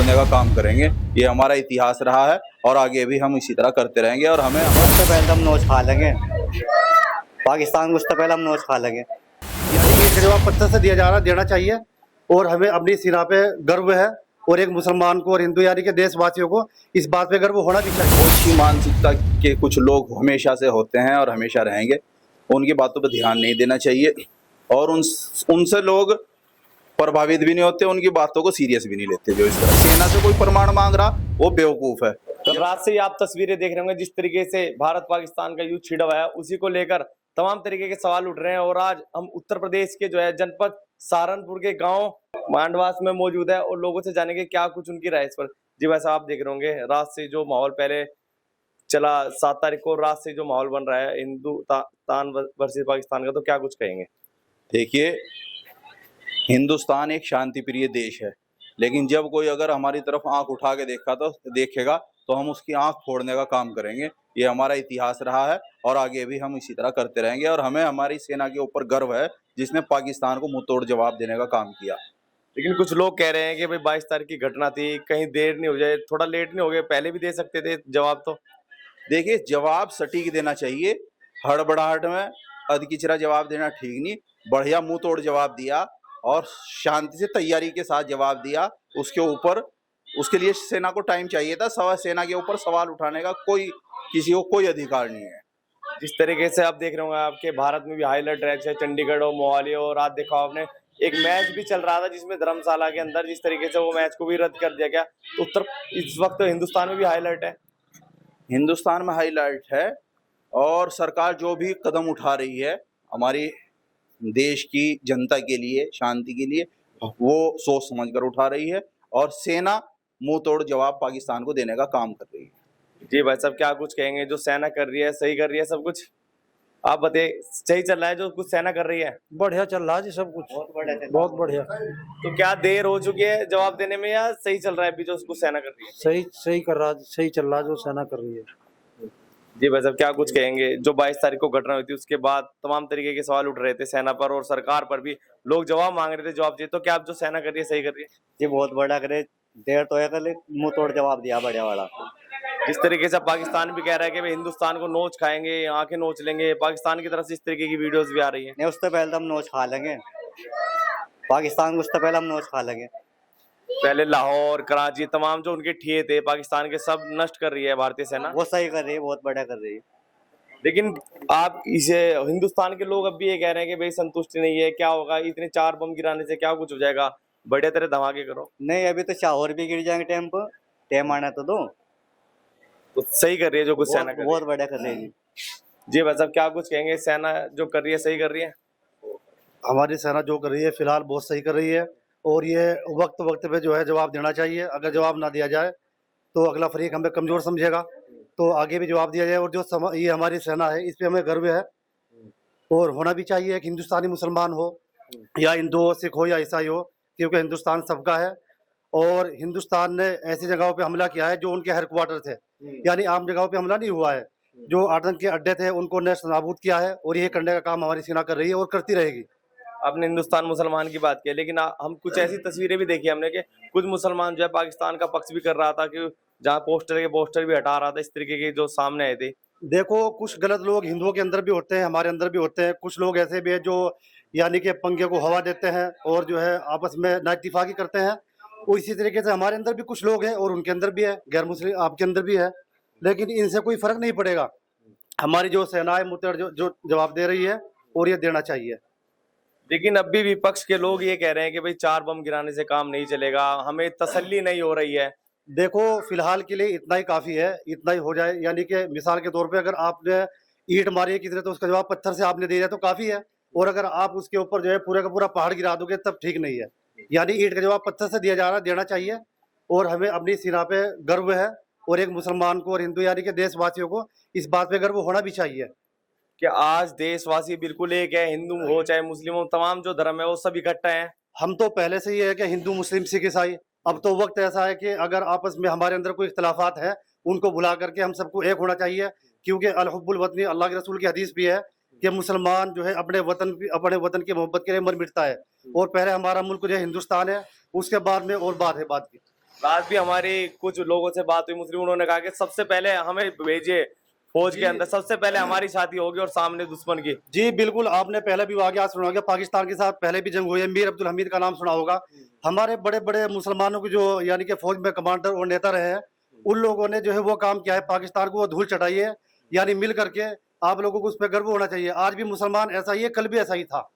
तोड़ने का काम करेंगे। ये हमारा इतिहास रहा है और आगे भी हम इसी तरह करते रहेंगे। और हमें उससे पहले हम नोच खा लेंगे पाकिस्तान को, उससे पहले हम नोच खा लेंगे। यानी इसका जवाब पत्थर से दिया जा रहा देना चाहिए और हमें अपनी सीना पे गर्व है और एक मुसलमान को और हिंदू यानी के देशवासियों को इस बात पे गर्व होना भी चाहिए। अच्छी मानसिकता के कुछ लोग हमेशा से होते हैं और हमेशा रहेंगे, उनकी बातों पर ध्यान नहीं देना चाहिए और उनसे लोग प्रभावित भी नहीं होते, उनकी बातों को सीरियस भी नहीं लेते। जो इस तरह सेना से कोई प्रमाण मांग रहा वो बेवकूफ है। तो रात से ही आप तस्वीरें देख रहे होंगे जिस तरीके से भारत पाकिस्तान का युद्ध छिड़ा हुआ है, उसी को लेकर तमाम तरीके के सवाल उठ रहे हैं। और आज हम उत्तर प्रदेश के जो है जनपद सहारनपुर के गांव मांडवास में मौजूद है और लोगों से जानेंगे क्या कुछ उनकी राय इस पर। जी वैसा आप देख रहे होंगे रात से जो माहौल पहले चला 7 तारीख को, रात से जो माहौल बन रहा है हिंदुस्तान वर्सेस पाकिस्तान का, तो क्या कुछ कहेंगे? देखिए, हिंदुस्तान एक शांति प्रिय देश है, लेकिन जब कोई अगर हमारी तरफ आंख उठा के देखेगा तो हम उसकी आंख फोड़ने का काम करेंगे। ये हमारा इतिहास रहा है और आगे भी हम इसी तरह करते रहेंगे। और हमें हमारी सेना के ऊपर गर्व है जिसने पाकिस्तान को मुंहतोड़ जवाब देने का काम किया। लेकिन कुछ लोग कह रहे हैं कि भाई 22 तारीख की घटना थी, कहीं देर नहीं हो जाए, थोड़ा लेट नहीं हो गया, पहले भी दे सकते थे जवाब। तो देखिए, जवाब सटीक देना चाहिए, हड़बड़ाहट में अधकिचरा जवाब देना ठीक नहीं। बढ़िया मुंह तोड़ जवाब दिया और शांति से तैयारी के साथ जवाब दिया। उसके लिए सेना को टाइम चाहिए था। सेना के ऊपर सवाल उठाने का किसी को कोई अधिकार नहीं है। जिस तरीके से आप देख रहे होंगे आपके भारत में भी हाई अलर्ट है, चंडीगढ़ और मोहाली, और आज देखा आपने एक मैच भी चल रहा था जिसमें धर्मशाला के अंदर जिस तरीके से वो मैच को भी रद्द कर दिया गया। तो इस वक्त हिंदुस्तान में भी हाई अलर्ट है। हिंदुस्तान में हाई अलर्ट है और सरकार जो भी कदम उठा रही है हमारी देश की जनता के लिए, शांति के लिए, वो सोच समझ कर उठा रही है और सेना मुंह तोड़ जवाब पाकिस्तान को देने का काम कर रही है। जी भाई साहब, क्या कुछ कहेंगे? जो सेना कर रही है सही कर रही है सब कुछ? आप बताइए, सही चल रहा है जो कुछ सेना कर रही है? बढ़िया चल रहा है जी, सब कुछ बहुत बढ़िया। तो क्या देर हो चुकी है जवाब देने में या सही चल रहा है अभी जो कुछ सेना कर रही है? सही चल रहा है जो सेना कर रही है। जी भाई साहब, क्या कुछ कहेंगे? जो 22 तारीख को घटना हुई थी उसके बाद तमाम तरीके के सवाल उठ रहे थे सेना पर और सरकार पर भी, लोग जवाब मांग रहे थे, जवाब चाहिए। तो क्या आप जो सेना कर रही है सही कर रही है? ये बहुत बड़ा करे, देर तो है कल मुंह तोड़ जवाब दिया बढ़िया वाला। जिस तरीके से पाकिस्तान भी कह रहा है कि भाई हिंदुस्तान को नोच खाएंगे, आंखें नोच लेंगे, पाकिस्तान की तरफ से इस तरीके की वीडियोस भी आ रही है। नहीं, उससे पहले हम नोच खा लेंगे पाकिस्तान को, उससे पहले हम नोच खा लेंगे। पहले लाहौर, कराची, तमाम जो उनके ठिए थे पाकिस्तान के, सब नष्ट कर रही है भारतीय सेना। वो सही कर रही है, बहुत बढ़िया कर रही है। लेकिन आप इसे, हिंदुस्तान के लोग अब भी ये कह रहे हैं कि भाई संतुष्टि नहीं है, क्या होगा इतने 4 बम गिराने से, क्या कुछ हो जाएगा, बढ़िया तरह धमाके करो। नहीं, अभी तो चाहोर भी गिर जाएंगे टाइम पर, टाइम आना तो दो। तो सही कर रही है जो कुछ सेना कर रही है। बहुत बढ़िया कर रही है। जी भाई साहब, क्या कुछ कहेंगे? सेना जो कर रही है सही कर रही है? हमारी सेना जो कर रही है फिलहाल बहुत सही कर रही है और ये वक्त पे जो है जवाब देना चाहिए। अगर जवाब ना दिया जाए तो अगला फरीक हमें कमजोर समझेगा, तो आगे भी जवाब दिया जाए। और जो ये हमारी सेना है इस पे हमें गर्व है और होना भी चाहिए। एक हिंदुस्तानी मुसलमान हो या हिंदू हो, सिख हो या ईसाई हो, क्योंकि हिंदुस्तान सबका है। और हिंदुस्तान ने ऐसी जगहों पे हमला किया है जो उनके हेडक्वार्टर थे, यानी आम जगहों पे हमला नहीं हुआ है। जो आतंक के अड्डे थे उनको नेस्त नाबूद किया है और ये करने का काम हमारी सेना कर रही है और करती रहेगी। आपने हिंदुस्तान मुसलमान की बात की, लेकिन हम कुछ ऐसी तस्वीरें भी देखी हमने कि कुछ मुसलमान जो है पाकिस्तान का पक्ष भी कर रहा था, कि जहाँ पोस्टर भी हटा रहा था, इस तरीके के जो सामने आए थे। देखो, कुछ गलत लोग हिंदुओं के अंदर भी होते हैं, हमारे अंदर भी होते हैं। कुछ लोग ऐसे भी है जो यानी कि पंखे को हवा देते हैं और जो है आपस में नाइतफाकी करते हैं। वो इसी तरीके से हमारे अंदर भी कुछ लोग हैं और उनके अंदर भी है, गैर मुस्लिम आपके अंदर भी है, लेकिन इनसे कोई फर्क नहीं पड़ेगा। हमारी जो सेना है मुतड़ जो जवाब दे रही है और ये देना चाहिए। लेकिन अब भी विपक्ष के लोग ये कह रहे हैं कि भाई 4 बम गिराने से काम नहीं चलेगा, हमें तसल्ली नहीं हो रही है। देखो, फिलहाल के लिए इतना ही काफी है, इतना ही हो जाए। यानी कि मिसाल के तौर पे अगर आपने ईंट मारी है किसी ने तो उसका जवाब पत्थर से आपने दे दिया तो काफी है। और अगर आप उसके ऊपर जो है पूरा का पूरा पहाड़ गिरा दोगे तब ठीक नहीं है। यानी ईंट का जवाब पत्थर से दिया जा रहा देना चाहिए और हमें अपनी सीना पे गर्व है और एक मुसलमान को और हिंदू यानी के देशवासियों को इस बात पे गर्व होना भी चाहिए कि आज देशवासी बिल्कुल एक है, हिंदू हो चाहे मुस्लिम हो, तमाम जो धर्म है वो सब इकट्ठा है। हम तो पहले से ही है कि हिंदू मुस्लिम सिख ईसाई। अब तो वक्त ऐसा है कि अगर आपस में हमारे अंदर कोई इख्तलाफात है उनको भुला करके हम सबको एक होना चाहिए, क्योंकि अल हुब्बुल वतनी, अल्लाह के रसूल की हदीस भी है कि मुसलमान जो है अपने वतन की मोहब्बत के लिए मर मिटता है। और पहले हमारा मुल्क जो है हिंदुस्तान है, उसके बाद में और बात है बात की। आज भी हमारी कुछ लोगों से बात हुई मुस्लिम, उन्होंने कहा कि सबसे पहले हमें भेजिए फौज के अंदर, सबसे पहले हमारी शादी होगी और सामने दुश्मन की। जी बिल्कुल, आपने पहले भी वाकया सुना होगा, पाकिस्तान के साथ पहले भी जंग हुई है, मीर अब्दुल हमीद का नाम सुना होगा। हमारे बड़े बड़े मुसलमानों के जो यानी कि फौज में कमांडर और नेता रहे हैं, उन लोगों ने जो है वो काम किया है, पाकिस्तान को वो धूल चटाई है, यानी मिल करके। आप लोगों को उस पर गर्व होना चाहिए। आज भी मुसलमान ऐसा ही है, कल भी ऐसा ही था।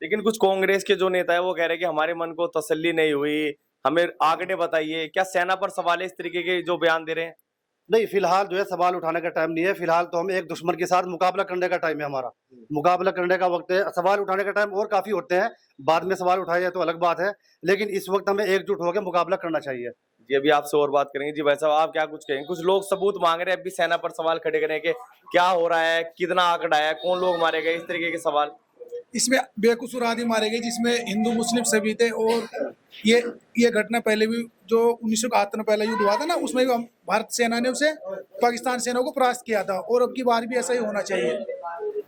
लेकिन कुछ कांग्रेस के जो नेता है वो कह रहे हैं कि हमारे मन को तसल्ली नहीं हुई, हमें आंकड़े बताइए। क्या सेना पर सवाल है इस तरीके के जो बयान दे रहे हैं? नहीं, फिलहाल जो है सवाल उठाने का टाइम नहीं है। फिलहाल तो हम एक दुश्मन के साथ मुकाबला करने का टाइम है हमारा, मुकाबला करने का वक्त है। सवाल उठाने का टाइम और काफी होते हैं, बाद में सवाल उठाया जाए तो अलग बात है, लेकिन इस वक्त हमें एकजुट होकर मुकाबला करना चाहिए। जी अभी आपसे और बात करेंगे। जी भाई साहब, आप क्या कुछ कहेंगे? कुछ लोग सबूत मांग रहे हैं अभी सेना पर सवाल खड़े करें कि क्या हो रहा है, कितना आंकड़ा है, कौन लोग मारे गए, इस तरीके के सवाल। इसमें बेकसूर आदमी मारे गए, जिसमें हिंदू मुस्लिम सभी थे। और ये घटना पहले भी जो 1971 में पहला युद्ध हुआ था ना, उसमें भी हम भारत सेना ने उसे पाकिस्तान सेना को परास्त किया था, और अब की बार भी ऐसा ही होना चाहिए।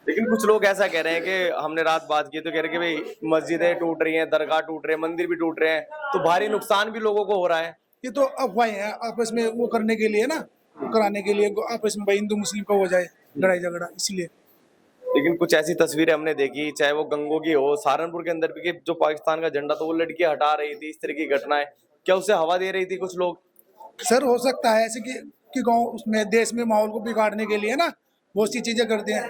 लेकिन कुछ लोग ऐसा कह रहे हैं कि हमने रात बात की तो कह रहे हैं कि भाई मस्जिदें टूट रही हैं, दरगाह टूट रहे हैं, मंदिर भी टूट रहे हैं, तो भारी नुकसान भी लोगों को हो रहा है। ये तो अफवाहें हैं, आपस में वो करने के लिए ना, वो कराने के लिए आपस में भाई हिंदू मुस्लिम का हो जाए लड़ाई झगड़ा, इसलिए। लेकिन कुछ ऐसी तस्वीरें हमने देखी, चाहे वो गंगों की हो, सहारनपुर के अंदर भी, कि जो पाकिस्तान का झंडा तो वो लड़की हटा रही थी, इस तरह की घटनाएं, क्या उसे हवा दे रही थी कुछ लोग? सर हो सकता है ऐसे कि गाँव उसमें देश में माहौल को बिगाड़ने के लिए ना बहुत सी चीजें करते हैं।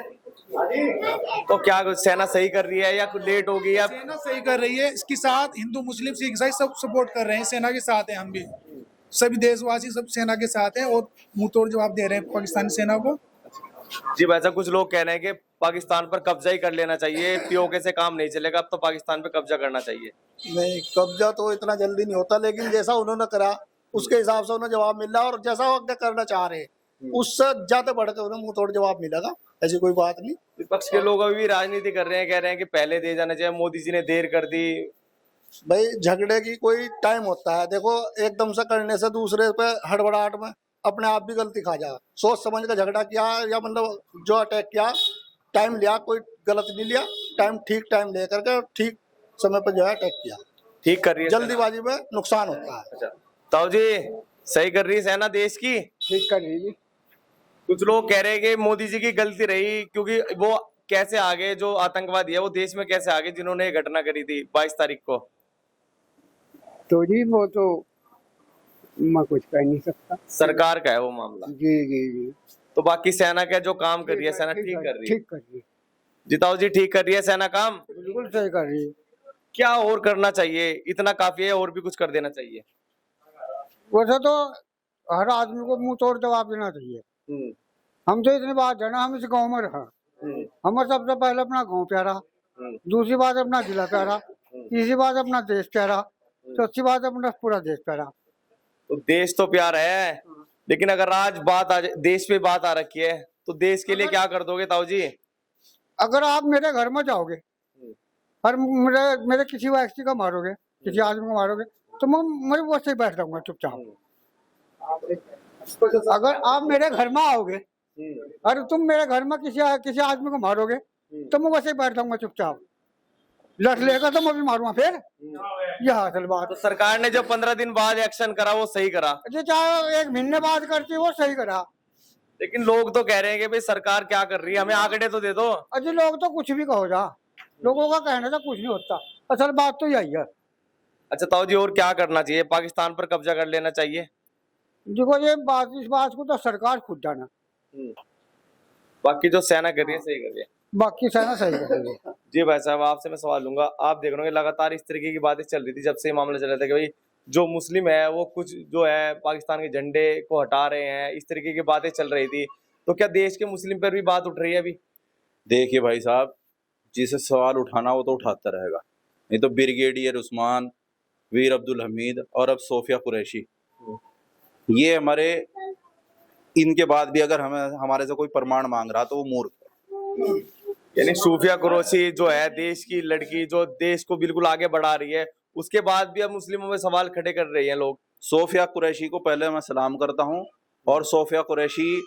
तो क्या सेना सही कर रही है या कुछ लेट होगी या? सेना सही कर रही है, इसके साथ हिंदू मुस्लिम सिख ईसाई सब सपोर्ट कर रहे हैं, सेना के साथ हैं हम भी, सभी देशवासी सब सेना के साथ हैं, और मुंह तोड़ जवाब दे रहे हैं पाकिस्तानी सेना को। जी वैसा कुछ लोग कह रहे हैं कि पाकिस्तान पर कब्जा ही कर लेना चाहिए, पीओके से काम नहीं चलेगा, अब तो पाकिस्तान पे कब्जा करना चाहिए। नहीं, कब्जा तो इतना जल्दी नहीं होता, लेकिन जैसा उन्होंने करा उसके हिसाब से उन्हें जवाब मिल रहा है, और जैसा वो करना चाह रहे हैं उससे ज्यादा बढ़ के उन्हें मुंह तोड़ जवाब मिलेगा, ऐसी कोई बात नहीं। विपक्ष के लोग अभी भी राजनीति कर रहे हैं, कह रहे हैं कि पहले दे जाना चाहिए, मोदी जी ने देर कर दी। भाई झगड़े की कोई टाइम होता है, देखो एकदम से करने से दूसरे पे हड़बड़ाहट में अपने आप भी गलती खा जा। सोच समझ कर झगड़ा किया, या मतलब जो अटैक किया, टाइम लिया, कोई गलत नहीं लिया, ठीक टाइम ले करके ठीक समय पर जो है अटैक किया। ठीक कर रही है जल्दीबाजी में नुकसान होता है। अच्छा ताऊ जी, सही कर रही है सेना देश की? ठीक कर रही है। कुछ लोग कह रहे हैं कि मोदी जी की गलती रही, क्योंकि वो कैसे आगे, जो आतंकवादी है वो देश में कैसे आगे, जिन्होंने ये घटना करी थी 22 तारीख को। तो जी वो तो मैं कुछ कह नहीं सकता, सरकार का है वो मामला। जी जी जी तो बाकी सेना का जो काम कर रही है, सेना ठीक कर रही है। ठीक कर रही है, जिताऊ जी ठीक कर रही है सेना काम? बिल्कुल सही कर रही है। क्या और करना चाहिए? इतना काफी है, और भी कुछ कर देना चाहिए? वैसे तो हर आदमी को मुंह तोड़ जवाब देना चाहिए। हम तो इतनी बात जाना, हम इस गांव में रहा, हमें सबसे पहले अपना गांव प्यारा, दूसरी बात अपना जिला प्यारा, तीसरी बात अपना देश प्यारा, चौथी बात अपना पूरा देश प्यारा। तो देश तो प्यार है, लेकिन अगर आज बात आ देश पे बात आ रखी है, तो देश के लिए क्या कर दोगे ताऊ जी? अगर आप मेरे घर में जाओगे और मेरे किसी व्यक्ति का मारोगे, किसी आदमी को मारोगे, तो मैं वैसे ही बैठ जाऊंगा चुपचाप। अगर आप मेरे घर में आओगे और तुम मेरे घर में किसी आदमी को मारोगे, तो मैं वैसे ही बैठ जाऊंगा चुपचाप। लड़ लेगा तो मैं भी मारूंगा फिर, यह असल बात। तो सरकार ने जो 15 दिन बाद एक्शन करा वो सही करा, जो चाहे 1 महीने बाद करती वो सही करा। लेकिन लोग तो कह रहे हैं कि भाई सरकार क्या कर रही है, हमें आंकड़े तो दे दो। अजय लोग तो कुछ भी कहो जा, लोगों का कहने से कुछ नहीं होता, असल बात तो यही है। अच्छा ताऊ जी, और क्या करना चाहिए? पाकिस्तान पर कब्जा कर लेना चाहिए? देखो ये बात, इस बात को तो सरकार खुद जाना, बाकी जो सेना कर रही है सही कर रही है। बाकी सेना सही कर रही है। जी भाई साहब, आपसे मैं सवाल लूंगा। आप देख रहे हो लगातार इस तरीके की बातें चल रही थी, जब से ये मामला चल रहा था कि भाई जो मुस्लिम है वो कुछ जो है पाकिस्तान के झंडे को हटा रहे हैं, इस तरीके की बातें चल रही थी, तो क्या देश के मुस्लिम पर भी बात उठ रही है अभी? देखिए भाई साहब, जिसे सवाल उठाना वो तो उठाता रहेगा, नहीं तो ब्रिगेडियर उस्मान, वीर अब्दुल हमीद और अब सोफिया कुरैशी, ये हमारे, इनके बाद भी अगर हमें हमारे से कोई प्रमाण मांग रहा तो वो मूर्ख है। यानी सूफिया कुरैशी जो है देश की लड़की, जो देश को बिल्कुल आगे बढ़ा रही है, उसके बाद भी अब मुस्लिमों में सवाल खड़े कर रही हैं लोग। सोफिया कुरैशी को पहले मैं सलाम करता हूं, और सोफिया कुरैशी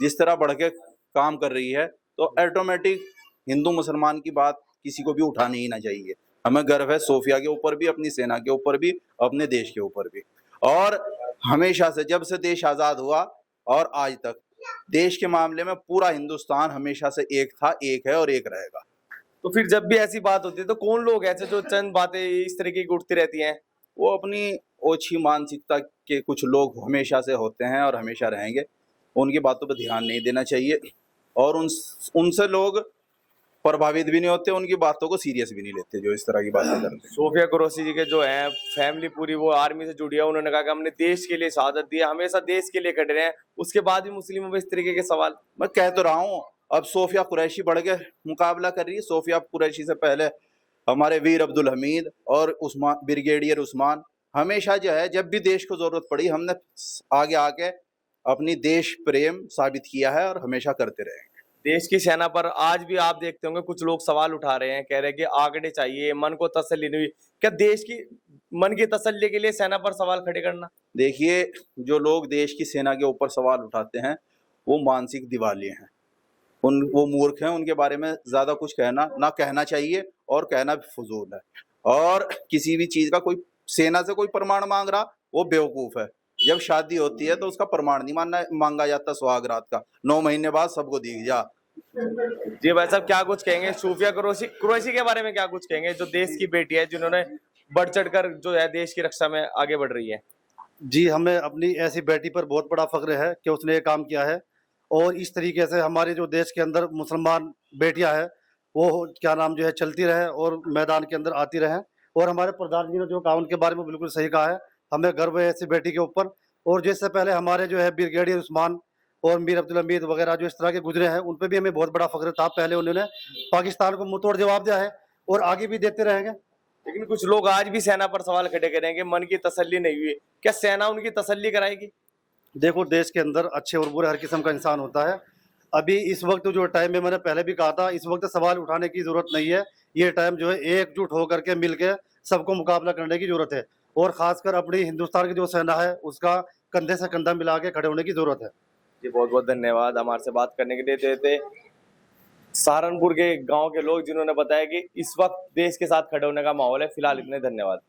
जिस तरह बढ़ के काम कर रही है, तो ऑटोमेटिक हिंदू मुसलमान की बात किसी को भी उठानी ही ना चाहिए। हमें गर्व है सोफिया के ऊपर भी, अपनी सेना के ऊपर भी, अपने देश के ऊपर भी। और हमेशा से जब से देश आज़ाद हुआ और आज तक देश के मामले में पूरा हिंदुस्तान हमेशा से एक था, एक है और एक रहेगा। तो फिर जब भी ऐसी बात होती है तो कौन लोग ऐसे जो चंद बातें इस तरीके की उठती रहती हैं? वो अपनी ओछी मानसिकता के कुछ लोग हमेशा से होते हैं और हमेशा रहेंगे। उनकी बातों पर ध्यान नहीं देना चाहिए और उनसे लोग प्रभावित भी नहीं होते, उनकी बातों को सीरियस भी नहीं लेते जो इस तरह की बातें करते हैं। सोफिया कुरैशी जी के जो है फैमिली पूरी वो आर्मी से जुड़ी है, उन्होंने कहा कि हमने देश के लिए शहादत दी है, हमेशा देश के लिए खड़े रहे हैं। उसके बाद भी मुस्लिमों में इस तरीके के सवाल। मैं कह तो रहा हूँ, अब सोफिया कुरैशी बढ़ के मुकाबला कर रही है। सोफिया कुरैशी से पहले हमारे वीर अब्दुल हमीद और उस्मान, ब्रिगेडियर उस्मान, हमेशा जो है जब भी देश को जरूरत पड़ी हमने आगे आके अपनी देश प्रेम साबित किया है और हमेशा करते रहेंगे। देश की सेना पर आज भी आप देखते होंगे कुछ लोग सवाल उठा रहे हैं, कह रहे हैं कि आंकड़े चाहिए, मन को तसल्ली नहीं हुई। क्या देश की मन की तसल्ली के लिए सेना पर सवाल खड़े करना? देखिए, जो लोग देश की सेना के ऊपर सवाल उठाते हैं वो मानसिक दिवालिये हैं, वो मूर्ख हैं। उनके बारे में ज्यादा कुछ ना कहना चाहिए और कहना भी फजूल है। और किसी भी चीज का कोई सेना से कोई प्रमाण मांग रहा वो बेवकूफ है। जब शादी होती है तो उसका प्रमाण नहीं मांगा जाता सुहागरात का, 9 महीने बाद सबको दिख जा। जी भाई साहब, क्या कुछ कहेंगे सोफिया कुरैशी के बारे में? क्या कुछ कहेंगे जो देश की बेटी है, जिन्होंने बढ़ चढ़कर जो है देश की रक्षा में आगे बढ़ रही है? जी, हमें अपनी ऐसी बेटी पर बहुत बड़ा फख्र है कि उसने ये काम किया है और इस तरीके से हमारे जो देश के अंदर मुसलमान बेटियां हैं वो क्या नाम जो है चलती रहे और मैदान के अंदर आती रहे। और हमारे प्रधान जी ने जो कहा उनके बारे में बिल्कुल सही कहा है, हमें गर्व है ऐसी बेटी के ऊपर। और जिससे पहले हमारे जो है ब्रिगेडियर उस्मान और मीर अब्दुल हमीद वगैरह जो इस तरह के गुजरे हैं, उन पर भी हमें बहुत बड़ा फख्र था। पहले उन्होंने पाकिस्तान को मुंहतोड़ जवाब दिया है और आगे भी देते रहेंगे। लेकिन कुछ लोग आज भी सेना पर सवाल खड़े करेंगे, मन की तसल्ली नहीं हुई। क्या सेना उनकी तसल्ली कराएगी? देखो, देश के अंदर अच्छे और बुरे हर किस्म का इंसान होता है। अभी इस वक्त जो टाइम में, मैंने पहले भी कहा था, इस वक्त सवाल उठाने की जरूरत नहीं है। ये टाइम जो है एकजुट होकर के मिलके सबको मुकाबला करने की जरूरत है और खासकर अपनी हिंदुस्तान की जो सेना है उसका कंधे से कंधा मिला के खड़े होने की जरूरत है। जी बहुत बहुत धन्यवाद हमारे से बात करने के लिए। थे सहारनपुर के गांव के लोग जिन्होंने बताया कि इस वक्त देश के साथ खड़े होने का माहौल है। फिलहाल इतने, धन्यवाद।